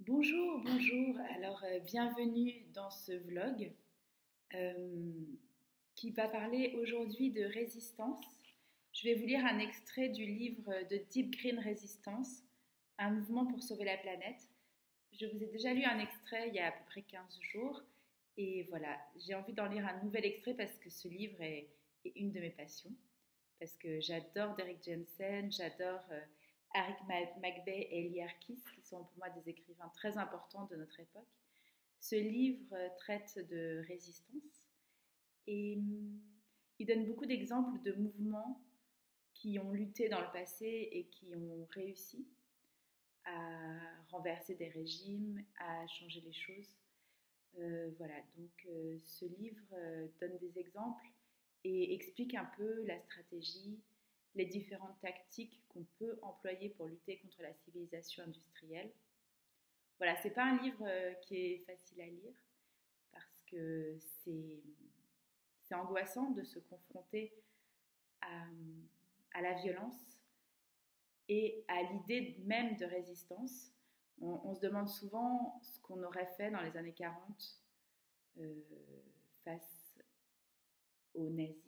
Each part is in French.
Bonjour, bonjour. Alors, bienvenue dans ce vlog euh, qui va parler aujourd'hui de résistance. Je vais vous lire un extrait du livre de Deep Green Resistance, un mouvement pour sauver la planète. Je vous ai déjà lu un extrait il y a à peu près 15 jours et voilà, j'ai envie d'en lire un nouvel extrait parce que ce livre est une de mes passions. Parce que j'adore Derrick Jensen, j'adore Eric Magbey et Lee Harkis, qui sont pour moi des écrivains très importants de notre époque. Ce livre traite de résistance et il donne beaucoup d'exemples de mouvements qui ont lutté dans le passé et qui ont réussi à renverser des régimes, à changer les choses. Voilà, donc ce livre donne des exemples et explique un peu la stratégie, les différentes tactiques qu'on peut employer pour lutter contre la civilisation industrielle. Voilà, c'est pas un livre qui est facile à lire parce que c'est angoissant de se confronter à, à la violence et à l'idée même de résistance. On se demande souvent ce qu'on aurait fait dans les années 40 euh, face aux nazis.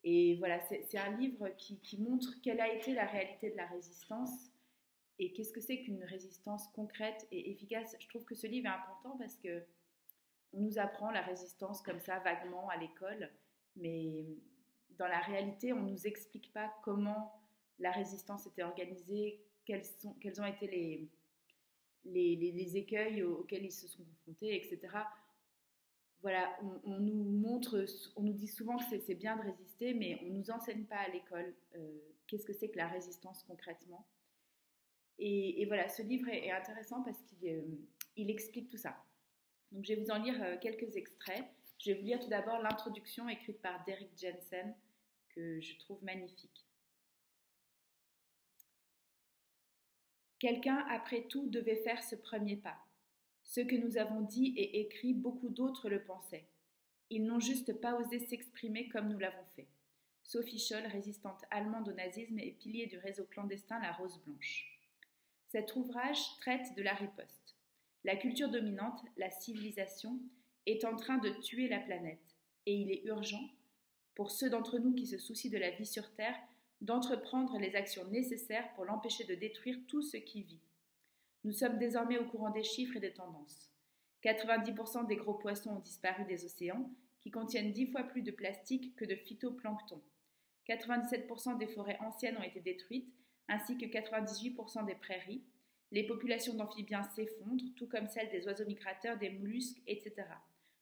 Et voilà, c'est un livre qui montre quelle a été la réalité de la résistance et qu'est-ce que c'est qu'une résistance concrète et efficace. Je trouve que ce livre est important parce que on nous apprend la résistance comme ça vaguement à l'école, mais dans la réalité, on ne nous explique pas comment la résistance était organisée, quels ont été les écueils auxquels ils se sont confrontés, etc. Voilà, on nous montre, on nous dit souvent que c'est bien de résister, mais on ne nous enseigne pas à l'école qu'est-ce que c'est que la résistance concrètement. Et voilà, ce livre est intéressant parce qu'il explique tout ça. Donc je vais vous en lire quelques extraits. Je vais vous lire tout d'abord l'introduction écrite par Derrick Jensen, que je trouve magnifique. Quelqu'un, après tout, devait faire ce premier pas. Ce que nous avons dit et écrit, beaucoup d'autres le pensaient. Ils n'ont juste pas osé s'exprimer comme nous l'avons fait. Sophie Scholl, résistante allemande au nazisme et pilier du réseau clandestin La Rose Blanche. Cet ouvrage traite de la riposte. La culture dominante, la civilisation, est en train de tuer la planète. Et il est urgent, pour ceux d'entre nous qui se soucient de la vie sur Terre, d'entreprendre les actions nécessaires pour l'empêcher de détruire tout ce qui vit. Nous sommes désormais au courant des chiffres et des tendances. 90% des gros poissons ont disparu des océans, qui contiennent 10 fois plus de plastique que de phytoplancton. 97% des forêts anciennes ont été détruites, ainsi que 98% des prairies. Les populations d'amphibiens s'effondrent, tout comme celles des oiseaux migrateurs, des mollusques, etc.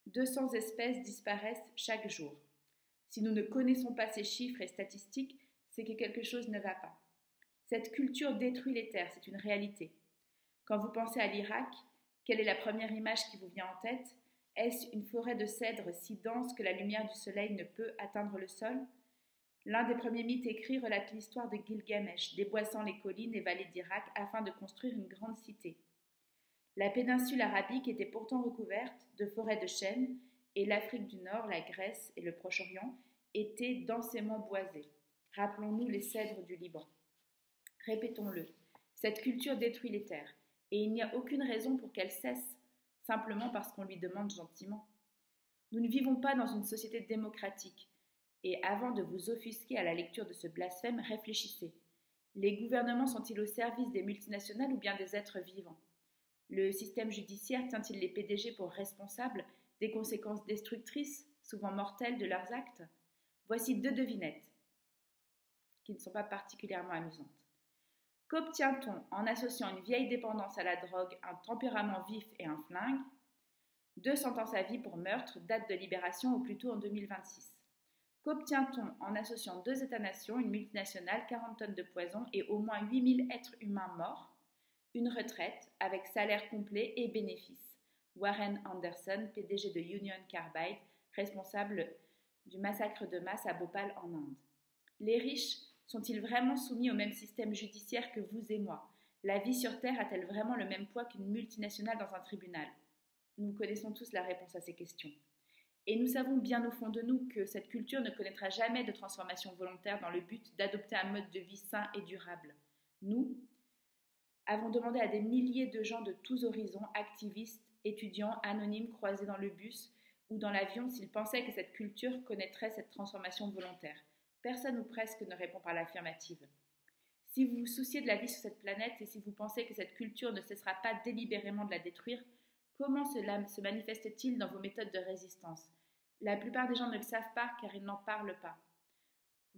200 espèces disparaissent chaque jour. Si nous ne connaissons pas ces chiffres et statistiques, c'est que quelque chose ne va pas. Cette culture détruit les terres, c'est une réalité. Quand vous pensez à l'Irak, quelle est la première image qui vous vient en tête? Est-ce une forêt de cèdres si dense que la lumière du soleil ne peut atteindre le sol? L'un des premiers mythes écrits relate l'histoire de Gilgamesh, déboissant les collines et vallées d'Irak afin de construire une grande cité. La péninsule arabique était pourtant recouverte de forêts de chênes et l'Afrique du Nord, la Grèce et le Proche-Orient étaient densément boisés. Rappelons-nous les cèdres du Liban. Répétons-le, cette culture détruit les terres. Et il n'y a aucune raison pour qu'elle cesse, simplement parce qu'on lui demande gentiment. Nous ne vivons pas dans une société démocratique, et avant de vous offusquer à la lecture de ce blasphème, réfléchissez. Les gouvernements sont-ils au service des multinationales ou bien des êtres vivants? Le système judiciaire tient-il les PDG pour responsables des conséquences destructrices, souvent mortelles, de leurs actes? Voici 2 devinettes, qui ne sont pas particulièrement amusantes. Qu'obtient-on en associant une vieille dépendance à la drogue, un tempérament vif et un flingue? 2 sentences à vie pour meurtre, date de libération au plus tôt en 2026. Qu'obtient-on en associant 2 États-nations, une multinationale, 40 tonnes de poison et au moins 8000 êtres humains morts? Une retraite avec salaire complet et bénéfices. Warren Anderson, PDG de Union Carbide, responsable du massacre de masse à Bhopal en Inde. Les riches sont-ils vraiment soumis au même système judiciaire que vous et moi? La vie sur Terre a-t-elle vraiment le même poids qu'une multinationale dans un tribunal? Nous connaissons tous la réponse à ces questions. Et nous savons bien au fond de nous que cette culture ne connaîtra jamais de transformation volontaire dans le but d'adopter un mode de vie sain et durable. Nous, avons demandé à des milliers de gens de tous horizons, activistes, étudiants, anonymes croisés dans le bus ou dans l'avion s'ils pensaient que cette culture connaîtrait cette transformation volontaire. Personne ou presque ne répond par l'affirmative. Si vous vous souciez de la vie sur cette planète et si vous pensez que cette culture ne cessera pas délibérément de la détruire, comment cela se manifeste-t-il dans vos méthodes de résistance? La plupart des gens ne le savent pas car ils n'en parlent pas.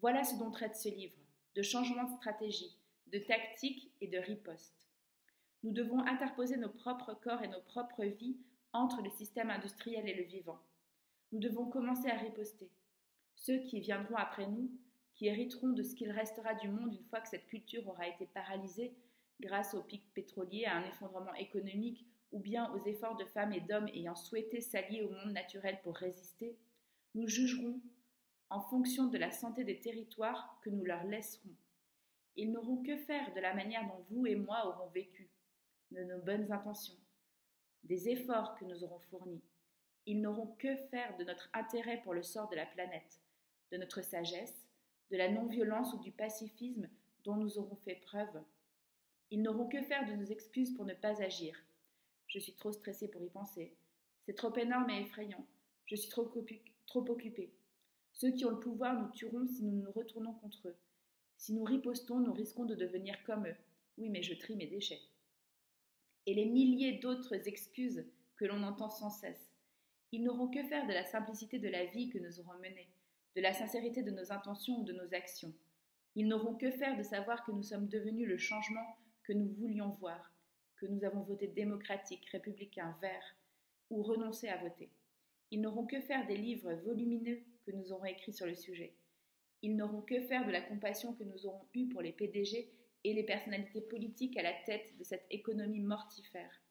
Voilà ce dont traite ce livre, de changement de stratégie, de tactique et de riposte. Nous devons interposer nos propres corps et nos propres vies entre le système industriel et le vivant. Nous devons commencer à riposter. Ceux qui viendront après nous, qui hériteront de ce qu'il restera du monde une fois que cette culture aura été paralysée grâce aux pics pétroliers, à un effondrement économique ou bien aux efforts de femmes et d'hommes ayant souhaité s'allier au monde naturel pour résister, nous jugerons en fonction de la santé des territoires que nous leur laisserons. Ils n'auront que faire de la manière dont vous et moi aurons vécu, de nos bonnes intentions, des efforts que nous aurons fournis. Ils n'auront que faire de notre intérêt pour le sort de la planète, de notre sagesse, de la non-violence ou du pacifisme dont nous aurons fait preuve. Ils n'auront que faire de nos excuses pour ne pas agir. Je suis trop stressée pour y penser. C'est trop énorme et effrayant. Je suis trop occupée. Ceux qui ont le pouvoir nous tueront si nous nous retournons contre eux. Si nous ripostons, nous risquons de devenir comme eux. Oui, mais je trie mes déchets. Et les milliers d'autres excuses que l'on entend sans cesse. Ils n'auront que faire de la simplicité de la vie que nous aurons menée, de la sincérité de nos intentions ou de nos actions. Ils n'auront que faire de savoir que nous sommes devenus le changement que nous voulions voir, que nous avons voté démocratique, républicain, vert, ou renoncé à voter. Ils n'auront que faire des livres volumineux que nous aurons écrits sur le sujet. Ils n'auront que faire de la compassion que nous aurons eue pour les PDG et les personnalités politiques à la tête de cette économie mortifère.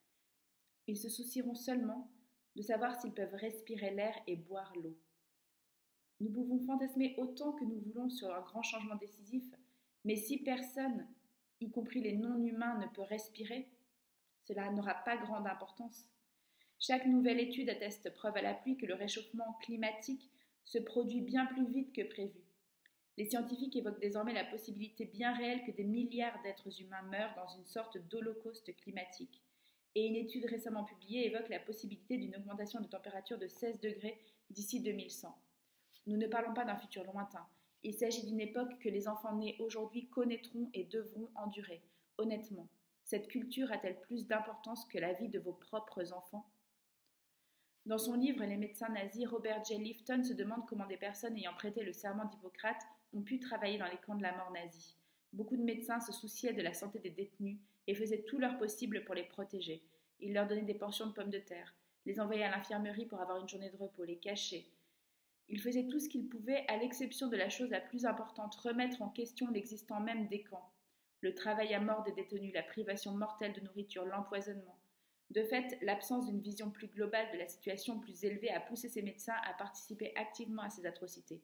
Ils se soucieront seulement de savoir s'ils peuvent respirer l'air et boire l'eau. Nous pouvons fantasmer autant que nous voulons sur un grand changement décisif, mais si personne, y compris les non-humains, ne peut respirer, cela n'aura pas grande importance. Chaque nouvelle étude atteste preuve à l'appui que le réchauffement climatique se produit bien plus vite que prévu. Les scientifiques évoquent désormais la possibilité bien réelle que des milliards d'êtres humains meurent dans une sorte d'holocauste climatique. Et une étude récemment publiée évoque la possibilité d'une augmentation de température de 16 degrés d'ici 2100. Nous ne parlons pas d'un futur lointain. Il s'agit d'une époque que les enfants nés aujourd'hui connaîtront et devront endurer. Honnêtement, cette culture a-t-elle plus d'importance que la vie de vos propres enfants ? Dans son livre Les médecins nazis, Robert J. Lifton se demande comment des personnes ayant prêté le serment d'Hippocrate ont pu travailler dans les camps de la mort nazis. Beaucoup de médecins se souciaient de la santé des détenus et faisaient tout leur possible pour les protéger. Ils leur donnaient des portions de pommes de terre, les envoyaient à l'infirmerie pour avoir une journée de repos, les cachaient. Ils faisaient tout ce qu'ils pouvaient, à l'exception de la chose la plus importante, remettre en question l'existence même des camps. Le travail à mort des détenus, la privation mortelle de nourriture, l'empoisonnement. De fait, l'absence d'une vision plus globale de la situation plus élevée a poussé ces médecins à participer activement à ces atrocités.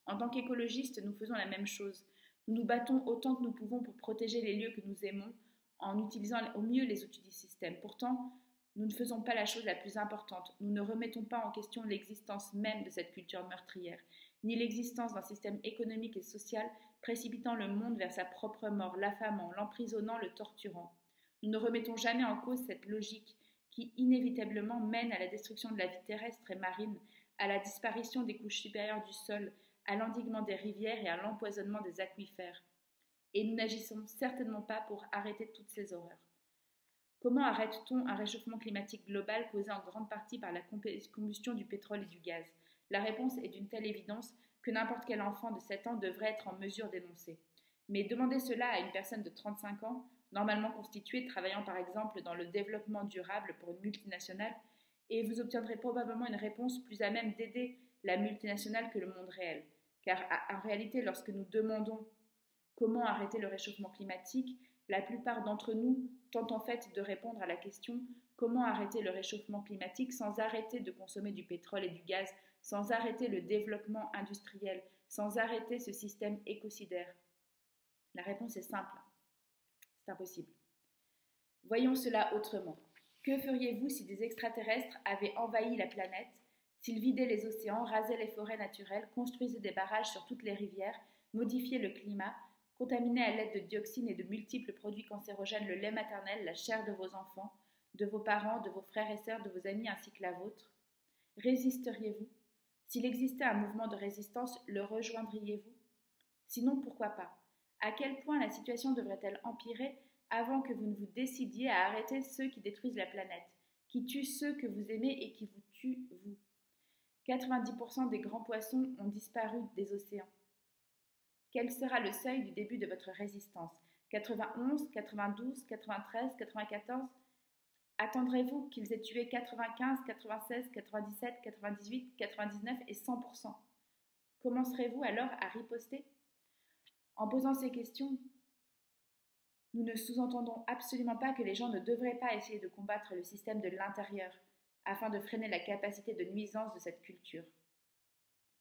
En tant qu'écologistes, nous faisons la même chose. Nous nous battons autant que nous pouvons pour protéger les lieux que nous aimons, en utilisant au mieux les outils du système. Pourtant, nous ne faisons pas la chose la plus importante. Nous ne remettons pas en question l'existence même de cette culture meurtrière, ni l'existence d'un système économique et social précipitant le monde vers sa propre mort, l'affamant, l'emprisonnant, le torturant. Nous ne remettons jamais en cause cette logique qui inévitablement mène à la destruction de la vie terrestre et marine, à la disparition des couches supérieures du sol, à l'endiguement des rivières et à l'empoisonnement des aquifères. Et nous n'agissons certainement pas pour arrêter toutes ces horreurs. Comment arrête-t-on un réchauffement climatique global causé en grande partie par la combustion du pétrole et du gaz ? La réponse est d'une telle évidence que n'importe quel enfant de 7 ans devrait être en mesure d'énoncer. Mais demandez cela à une personne de 35 ans, normalement constituée, travaillant par exemple dans le développement durable pour une multinationale, et vous obtiendrez probablement une réponse plus à même d'aider la multinationale que le monde réel. Car en réalité, lorsque nous demandons comment arrêter le réchauffement climatique, la plupart d'entre nous tentent en fait de répondre à la question comment arrêter le réchauffement climatique sans arrêter de consommer du pétrole et du gaz, sans arrêter le développement industriel, sans arrêter ce système écocidaire. La réponse est simple. C'est impossible. Voyons cela autrement. Que feriez-vous si des extraterrestres avaient envahi la planète, s'ils vidaient les océans, rasaient les forêts naturelles, construisaient des barrages sur toutes les rivières, modifiaient le climat, Contaminez à l'aide de dioxines et de multiples produits cancérogènes le lait maternel, la chair de vos enfants, de vos parents, de vos frères et sœurs, de vos amis ainsi que la vôtre? Résisteriez-vous? S'il existait un mouvement de résistance, le rejoindriez-vous? Sinon, pourquoi pas? À quel point la situation devrait-elle empirer avant que vous ne vous décidiez à arrêter ceux qui détruisent la planète, qui tuent ceux que vous aimez et qui vous tuent, vous? 90% des grands poissons ont disparu des océans. Quel sera le seuil du début de votre résistance? 91, 92, 93, 94? Attendrez-vous qu'ils aient tué 95, 96, 97, 98, 99 et 100%? Commencerez-vous alors à riposter? En posant ces questions, nous ne sous-entendons absolument pas que les gens ne devraient pas essayer de combattre le système de l'intérieur afin de freiner la capacité de nuisance de cette culture.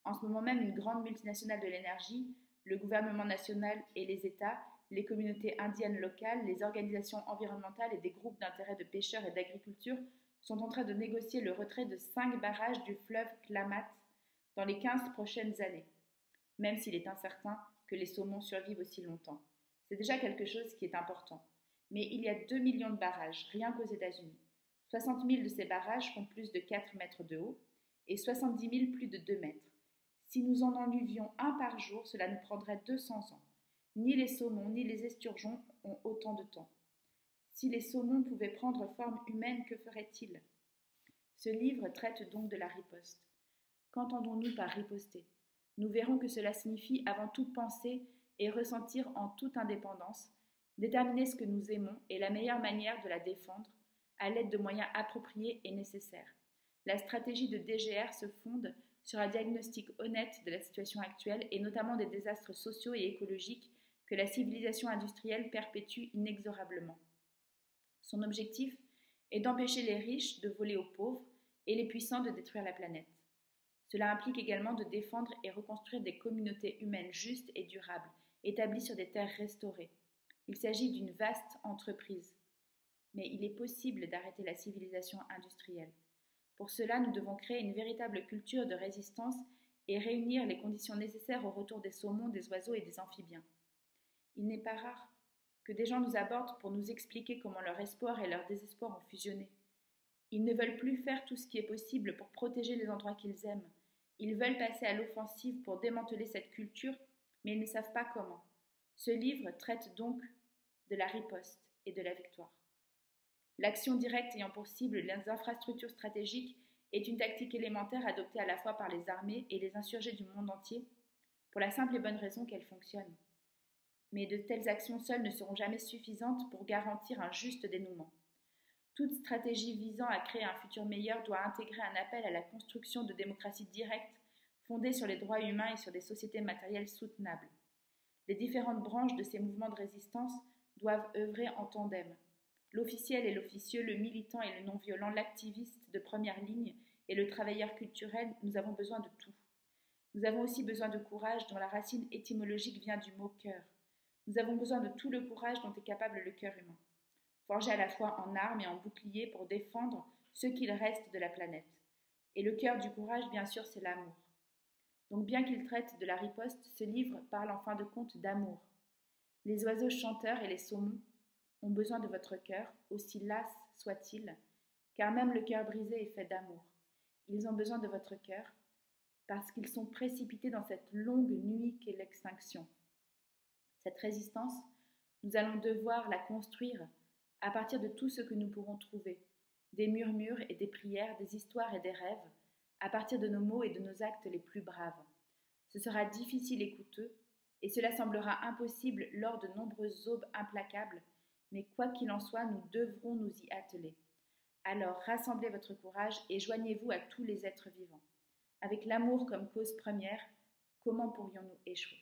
En ce moment même, une grande multinationale de l'énergie, le gouvernement national et les États, les communautés indiennes locales, les organisations environnementales et des groupes d'intérêt de pêcheurs et d'agriculture sont en train de négocier le retrait de 5 barrages du fleuve Klamath dans les 15 prochaines années, même s'il est incertain que les saumons survivent aussi longtemps. C'est déjà quelque chose qui est important. Mais il y a 2 millions de barrages, rien qu'aux États-Unis. 60 000 de ces barrages font plus de 4 mètres de haut et 70 000 plus de 2 mètres. Si nous en enlevions un par jour, cela nous prendrait 200 ans. Ni les saumons ni les esturgeons ont autant de temps. Si les saumons pouvaient prendre forme humaine, que feraient-ils? Ce livre traite donc de la riposte. Qu'entendons-nous par riposter? Nous verrons que cela signifie avant tout penser et ressentir en toute indépendance, déterminer ce que nous aimons et la meilleure manière de la défendre à l'aide de moyens appropriés et nécessaires. La stratégie de DGR se fonde sur un diagnostic honnête de la situation actuelle et notamment des désastres sociaux et écologiques que la civilisation industrielle perpétue inexorablement. Son objectif est d'empêcher les riches de voler aux pauvres et les puissants de détruire la planète. Cela implique également de défendre et reconstruire des communautés humaines justes et durables, établies sur des terres restaurées. Il s'agit d'une vaste entreprise, mais il est possible d'arrêter la civilisation industrielle. Pour cela, nous devons créer une véritable culture de résistance et réunir les conditions nécessaires au retour des saumons, des oiseaux et des amphibiens. Il n'est pas rare que des gens nous abordent pour nous expliquer comment leur espoir et leur désespoir ont fusionné. Ils ne veulent plus faire tout ce qui est possible pour protéger les endroits qu'ils aiment. Ils veulent passer à l'offensive pour démanteler cette culture, mais ils ne savent pas comment. Ce livre traite donc de la riposte et de la victoire. L'action directe ayant pour cible les infrastructures stratégiques est une tactique élémentaire adoptée à la fois par les armées et les insurgés du monde entier, pour la simple et bonne raison qu'elle fonctionne. Mais de telles actions seules ne seront jamais suffisantes pour garantir un juste dénouement. Toute stratégie visant à créer un futur meilleur doit intégrer un appel à la construction de démocraties directes fondées sur les droits humains et sur des sociétés matérielles soutenables. Les différentes branches de ces mouvements de résistance doivent œuvrer en tandem. L'officiel et l'officieux, le militant et le non-violent, l'activiste de première ligne et le travailleur culturel, nous avons besoin de tout. Nous avons aussi besoin de courage dont la racine étymologique vient du mot cœur. Nous avons besoin de tout le courage dont est capable le cœur humain, forgé à la fois en armes et en boucliers pour défendre ce qu'il reste de la planète. Et le cœur du courage, bien sûr, c'est l'amour. Donc bien qu'il traite de la riposte, ce livre parle en fin de compte d'amour. Les oiseaux chanteurs et les saumons ont besoin de votre cœur, aussi las soit-il, car même le cœur brisé est fait d'amour. Ils ont besoin de votre cœur parce qu'ils sont précipités dans cette longue nuit qu'est l'extinction. Cette résistance, nous allons devoir la construire à partir de tout ce que nous pourrons trouver, des murmures et des prières, des histoires et des rêves, à partir de nos mots et de nos actes les plus braves. Ce sera difficile et coûteux, et cela semblera impossible lors de nombreuses aubes implacables, mais quoi qu'il en soit, nous devrons nous y atteler. Alors rassemblez votre courage et joignez-vous à tous les êtres vivants. Avec l'amour comme cause première, comment pourrions-nous échouer ?